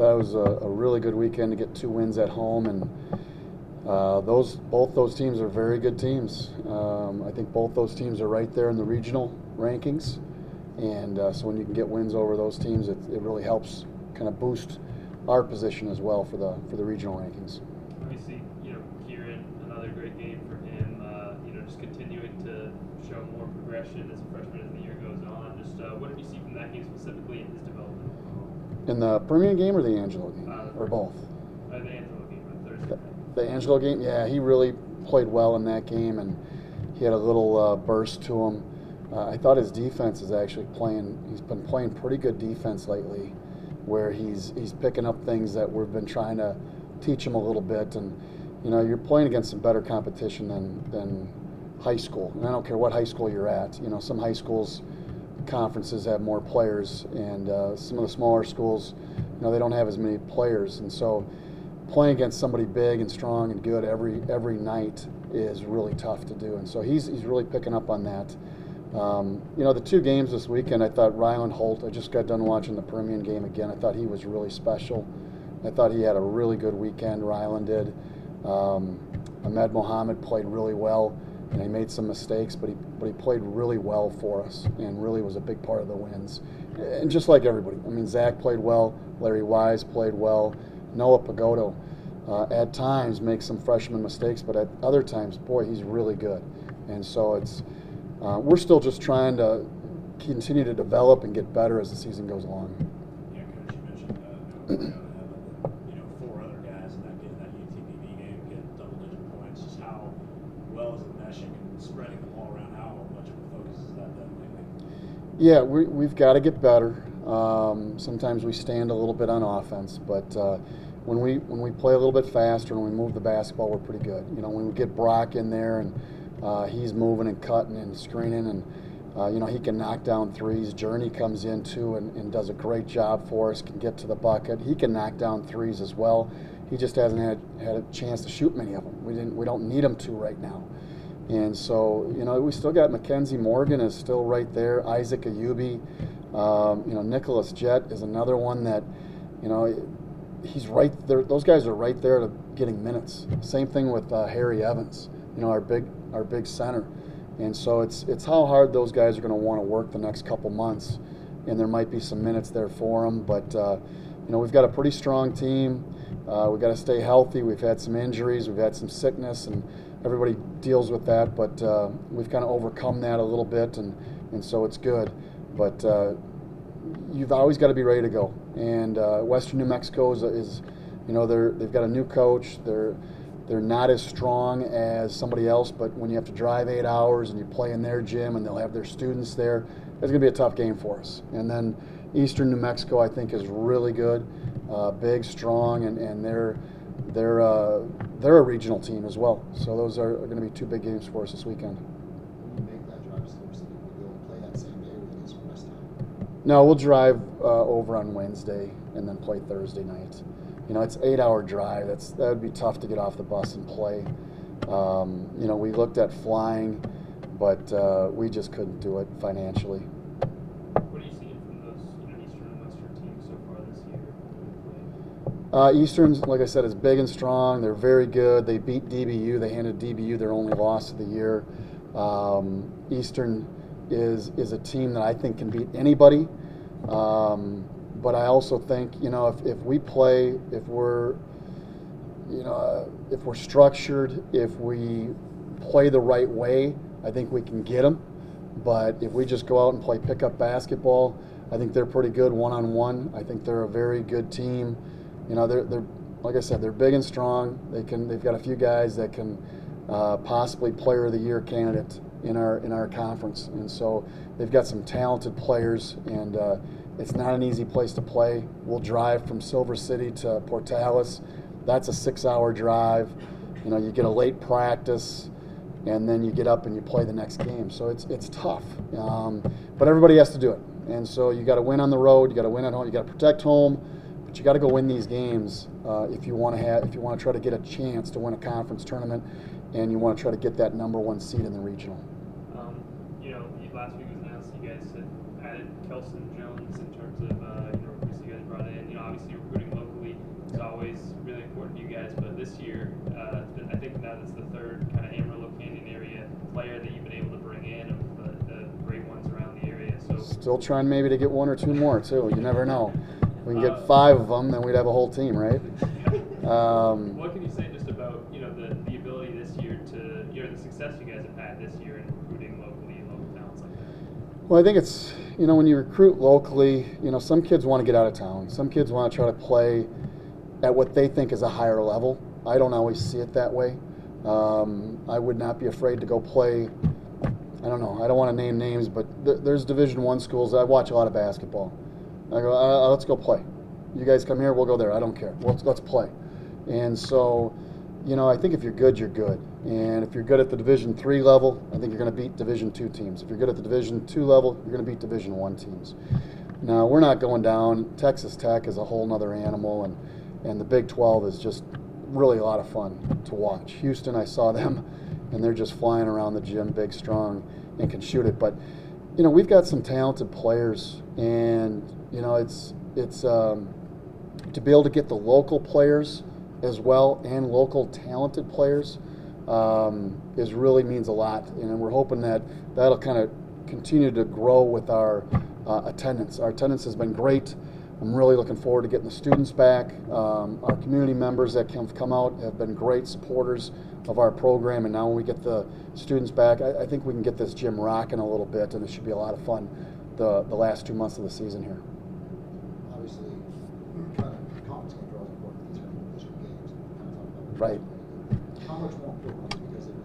That was a really good weekend to get 2 wins at home, and both those teams are very good teams. I think both those teams are right there in the regional rankings, and so when you can get wins over those teams, it really helps kind of boost our position as well for the regional rankings. Obviously, Kieran, another great game for him. Just continuing to show more progression as a freshman as the year goes on. Just what did you see from that game specifically in his development? In the Permian game or the Angelo game, or both? The Angelo game on Thursday. The Angelo game, yeah, he really played well in that game, and he had a little burst to him. I thought his defense is actually he's been playing pretty good defense lately, where he's picking up things that we've been trying to teach him a little bit. And you're playing against some better competition than high school, and I don't care what high school you're at. Some high schools conferences have more players, and some of the smaller schools, they don't have as many players, and so playing against somebody big and strong and good every night is really tough to do. And so he's really picking up on that. The 2 games this weekend, I thought Ryland Holt, I just got done watching the Permian game again. I thought he was really special. I thought he had a really good weekend, Ryland did. Ahmed Mohammed played really well, and he made some mistakes, but he played really well for us and really was a big part of the wins. And just like everybody, Zach played well, Larry Wise played well, Noah Pagodo at times makes some freshman mistakes, but at other times, boy, he's really good. And so we're still just trying to continue to develop and get better as the season goes along. Yeah, Coach, you mentioned Noah Pagodo, 4 other guys in that UTPB game get double-digit points. Just how well is it meshing and spreading the ball around? How much of a focus is that lately? Yeah, we've got to get better. Sometimes we stand a little bit on offense, but when we play a little bit faster and we move the basketball, we're pretty good. When we get Brock in there and he's moving and cutting and screening, and he can knock down threes. Journey comes in too and does a great job for us, can get to the bucket. He can knock down threes as well. He just hasn't had a chance to shoot many of them. We don't need him to right now. And so, we still got Mackenzie Morgan is still right there. Isaac Ayubi, Nicholas Jett is another one that, he's right there. Those guys are right there to getting minutes. Same thing with Harry Evans, our big center. And so it's how hard those guys are going to want to work the next couple months, and there might be some minutes there for them. But we've got a pretty strong team. We've got to stay healthy. We've had some injuries. We've had some sickness, and everybody deals with that. But we've kind of overcome that a little bit, and so it's good. But you've always got to be ready to go. And Western New Mexico is they've got a new coach. They're not as strong as somebody else, but when you have to drive 8 hours and you play in their gym and they'll have their students there, it's going to be a tough game for us. And then Eastern New Mexico, I think, is really good, big, strong, and they're a regional team as well. So those are going to be 2 big games for us this weekend. When you make that drive to Silver City, will you be able to play that same day, or will you get some rest time? No, we'll drive over on Wednesday and then play Thursday night. It's an 8-hour drive. That would be tough to get off the bus and play. We looked at flying, but we just couldn't do it financially. What are you seeing from those Eastern and Western teams so far this year? Eastern's, like I said, is big and strong. They're very good. They beat DBU. They handed DBU their only loss of the year. Eastern is a team that I think can beat anybody. But I also think, if we play, if we're structured, if we play the right way, I think we can get them. But if we just go out and play pickup basketball, I think they're pretty good one-on-one. I think they're a very good team. They're like I said, they're big and strong. They've got a few guys that can possibly Player of the Year candidate in our conference, and so they've got some talented players, and it's not an easy place to play. We'll drive from Silver City to Portales. That's a 6-hour drive. You get a late practice, and then you get up and you play the next game. So it's tough, but everybody has to do it. And so you got to win on the road. You got to win at home. You got to protect home, but you got to go win these games if you want to try to get a chance to win a conference tournament, and you want to try to get that #1 seed in the regional. last week was announced you guys had added Kelson Jones in terms of recruits you guys brought in. Obviously recruiting locally is always really important to you guys, but this year I think now that's the third kind of Amarillo Canyon area player that you've been able to bring in of the great ones around the area. So still trying maybe to get 1 or 2 more too. You never know. If we can get 5 of them, then we'd have a whole team, right? What can you say just about the ability this year to the success you guys have had this year in recruiting locally and local talents like that? Well, I think it's when you recruit locally, some kids want to get out of town. Some kids want to try to play at what they think is a higher level. I don't always see it that way. I would not be afraid to go play. I don't know. I don't want to name names, but there's Division I schools. I watch a lot of basketball. I go, let's go play. You guys come here, we'll go there. I don't care. Let's play. And so, I think if you're good, you're good. And if you're good at the Division III level, I think you're going to beat Division II teams. If you're good at the Division II level, you're going to beat Division I teams. Now, we're not going down. Texas Tech is a whole nother animal, and the Big 12 is just really a lot of fun to watch. Houston, I saw them, and they're just flying around the gym, big, strong, and can shoot it. But, we've got some talented players, and, it's to be able to get the local players as well and local talented players is really means a lot. And we're hoping that that'll kind of continue to grow with our attendance. Our attendance has been great. I'm really looking forward to getting the students back. Our community members that have come out have been great supporters of our program, and now when we get the students back, I think we can get this gym rocking a little bit, and it should be a lot of fun the last 2 months of the season here. Obviously, trying to conference control is important for these division games. Right. How much more important because they're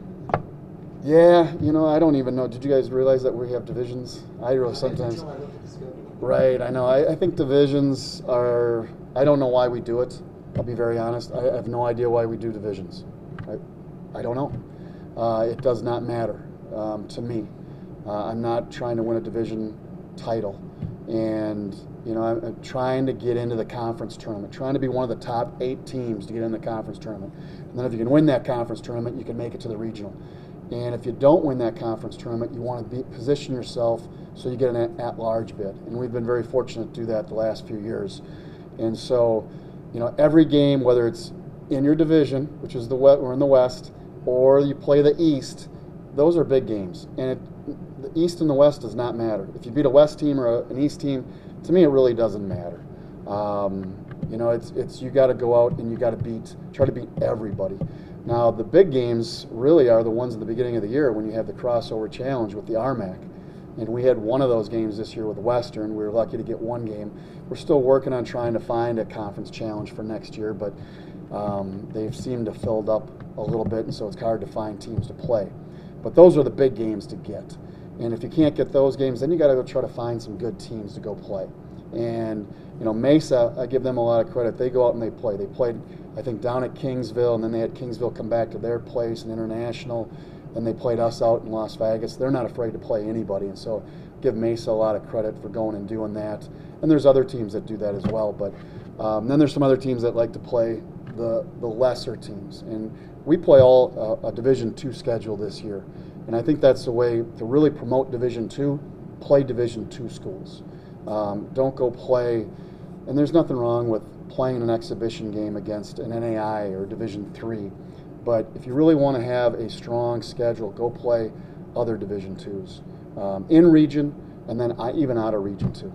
individual? Yeah, I don't even know. Did you guys realize that we have divisions? I really sometimes. Until I look at the schedule. Right, I know. I think divisions are. I don't know why we do it. I'll be very honest. I have no idea why we do divisions. I don't know. It does not matter to me. I'm not trying to win a division title, and I'm trying to get into the conference tournament, trying to be one of the top 8 teams to get in the conference tournament. And then if you can win that conference tournament, you can make it to the regional. And if you don't win that conference tournament, you want to position yourself so you get an at-large bid. And we've been very fortunate to do that the last few years. And so, every game, whether it's in your division, which is we're in the West, or you play the East, those are big games. And the East and the West does not matter. If you beat a West team or an East team, to me, it really doesn't matter. It's you got to go out and you got to try to beat everybody. Now, the big games really are the ones at the beginning of the year when you have the crossover challenge with the RMAC. And we had one of those games this year with Western. We were lucky to get one game. We're still working on trying to find a conference challenge for next year, but they've seemed to filled up a little bit, and so it's hard to find teams to play. But those are the big games to get. And if you can't get those games, then you got to go try to find some good teams to go play. And Mesa, I give them a lot of credit. They go out and they play. They played, I think, down at Kingsville, and then they had Kingsville come back to their place in International. Then they played us out in Las Vegas. They're not afraid to play anybody, and so give Mesa a lot of credit for going and doing that. And there's other teams that do that as well. But then there's some other teams that like to play the lesser teams. And we play all a Division II schedule this year. And I think that's the way to really promote Division II, play Division II schools. Don't go play, and there's nothing wrong with playing an exhibition game against an NAI or Division III. But if you really want to have a strong schedule, go play other Division IIs in region and then even out of region too.